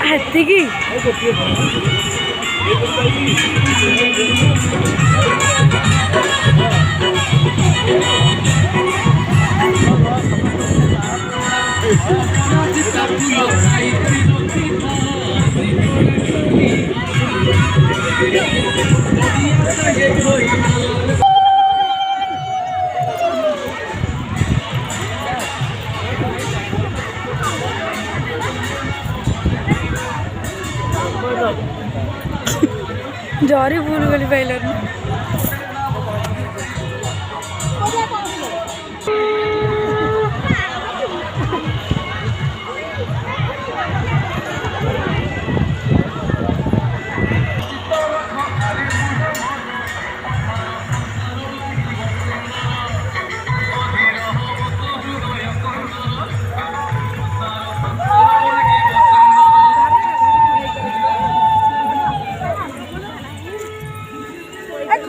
ହାତିକି जरी भूल गली पहले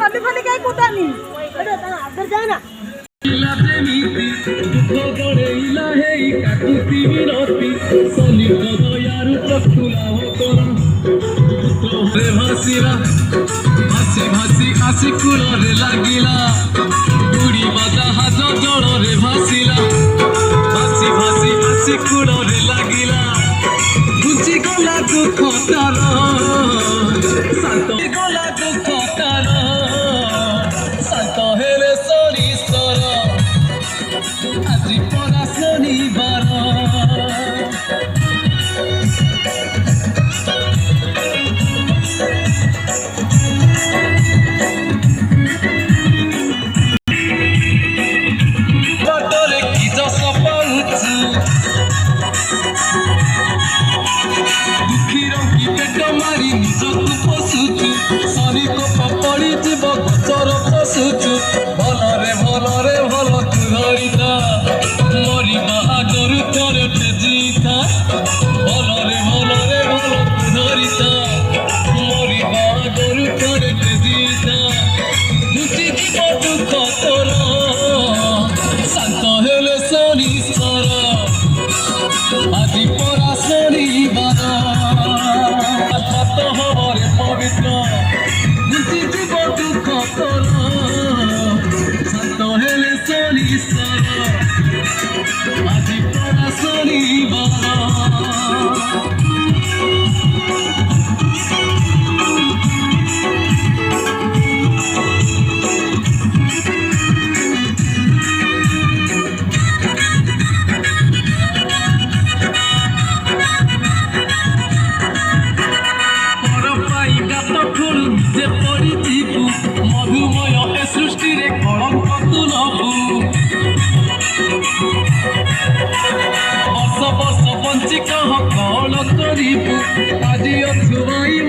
खाली खाली काय कुटानी अरे आदर जा ना इला प्रेमी दुख गडे इला हे काकुती विनती सनी दयारु चक्षुला होतरा रे भासीला भासी भासी आसी कुल रे लागिला बुड़ी बाजा हाज जड़ रे भासीला भासी भासी आसी कुल रे लागिला बुझी गला दुख तार शांत गला दुख तार हेले शनिश्वर আজি পরা শনিবার বাটরে কি যশ পাউছু দুঃখীর কি পেট মারি নিজকু পশুছু শনি কোপ পড়ি জীব গছর পশুছু ভলরে ভলরে ভাল তু ধরিতা মরি বাহাদুর তোরে তেজিতা ভলরে ভলরে ভাল তু ধরিতা মরি বাহাদুর তোরে তেজিতা বুঝি দিব দুঃখ তোর শান্ত হেলে শনিশ্বর আজি পরা শনিবার সত হরে পবিত্র বুঝি দিব দুঃখ তোর শান্ত হেলে শনিশ্বর আজি পরা শনিবার যে পরিচিবু মধুময় এ সৃষ্টিরে কলঙ্ক তু নবু বর্ষ বর্ষ বঞ্চি কহ কল করিবু আজি অছু ভাই